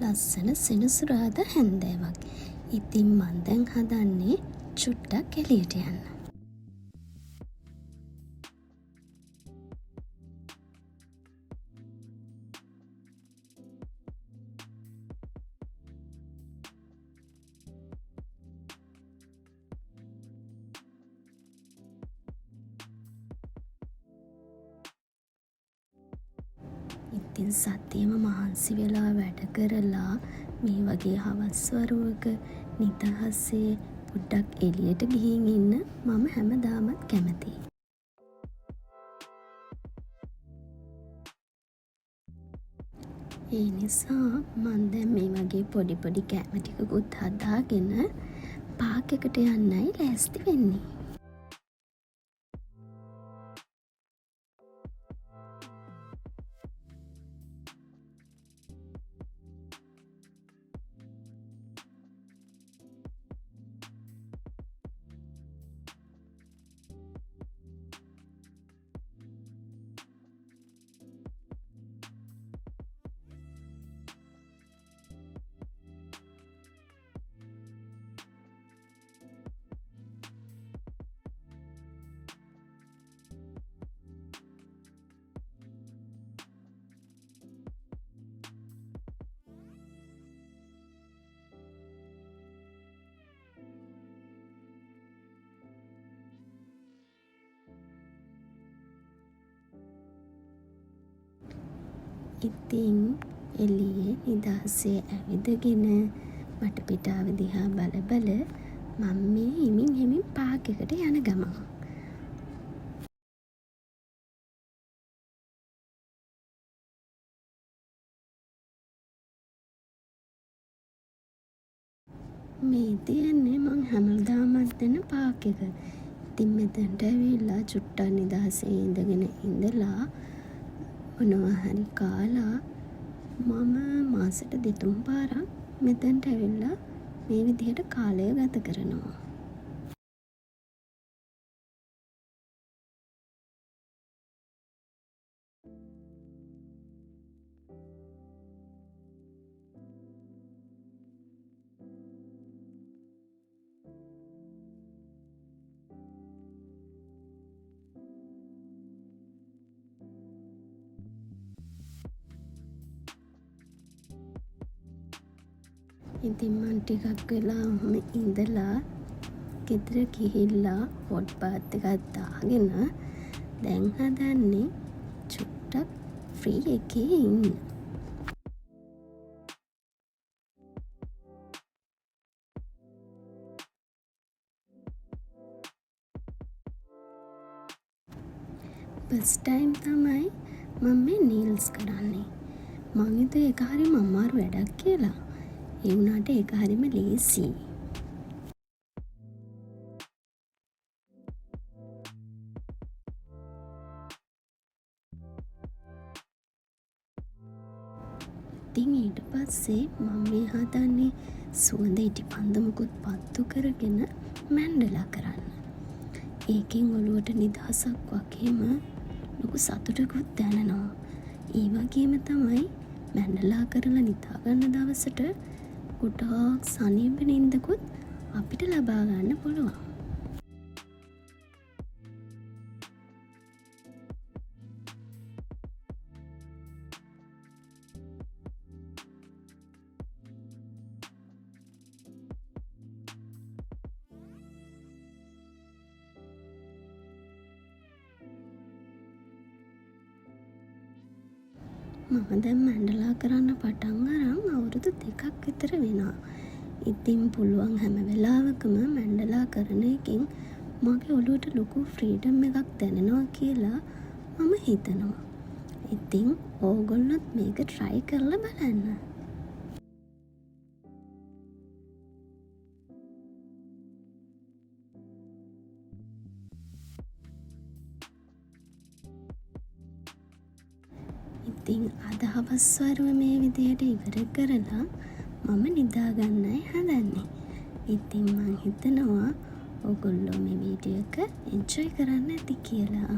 ලස්සන සෙනසුරාදා හැන්දෑවක්. ඉතින් මං දැන් හදන්නේ චුට්ටක් එළියට යන්න. ඉතින් සතියම මහන්සි වෙලා වැඩ කරලා මේ වගේ හවස් වරුවක නිදහසේ පොඩ්ඩක් එළියට ගිහින් ඉන්න මම හැමදාමත් කැමතියි. ඒ නිසා මං දැන් මේ වගේ පොඩි පොඩි කෑම ටිකකුත් හදාගෙන පාක් එකට යන්නයි ලෑස්ති වෙන්නේ. ඉතින් එළියේ නිදහසේ ඇවිදගෙන වටපිටාව දිහා බල බල මම මේ හිමින් හිමින් පාක් එකට යන ගමන්. මේ තියන්නේ මං හැමදාමත් දෙන පාක් එක. ඉතින් මෙතනට ඇවිල්ලා චුට්ටක් නිදහසේ ඉඳගෙන ඉඳලා මොනවා හරි කාලා මම මාසෙට 2-3 පාරක් මෙතනට ඇවිල්ලා මේ විදිහට කාලය ගත කරනවා. ඉතින් මං ටිකක් වෙලා ඔහොම ඉඳලා ගෙදර ගිහිල්ලා හොට් බාත් එකක් දාගෙන දැන් හදන්නේ චුට්ටක් ෆ්‍රී එකේ ඉන්න. ෆස්ට් ටයිම් තමයි මම මේ නීල්ස් කරන්නේ. මං හිතුවේ ඒක හරිම අමාරු වැඩක් කියලා. ඒ වුණාට ඒක හරිම ලේසියි. ඉතින් ඊට පස්සේ මම මේ හදන්නේ සුවඳ ඉටි පන්දමකුත් පත්තු කරගෙන මැන්ඩලා කරන්න. ඒකෙන් ඔළුවට නිදහසක් වගේම ලොකු සතුටකුත් දැනෙනවා. ඒ වගේම තමයි මැන්ඩලා කරලා නිදාගන්න දවසට ගොඩාක් සනීප නින්දකුත් අපිට ලබා ගන්න පුළුවන්. මම දැන් මැන්ඩලා කරන්න පටන් අරන් අවුරුදු 2ක් විතර වෙනවා. ඉතින් පුළුවන් හැම වෙලාවකම මැන්ඩලා කරන එකෙන් මගේ ඔළුවට ලොකු ෆ්‍රීඩම් එකක් දැනෙනවා කියලා මම හිතනවා. ඉතින් ඕගොල්ලොත් මේක try කරලා බලන්න. ඉතින් අද හවස් වරුව මේ විදිහට ඉවර කරලා මම නිදාගන්නයි හදන්නේ. ඉතින් මං හිතනවා ඔයගොල්ලෝ මේ වීඩියෝ එක එන්ජොයි කරන්න ඇති කියලා.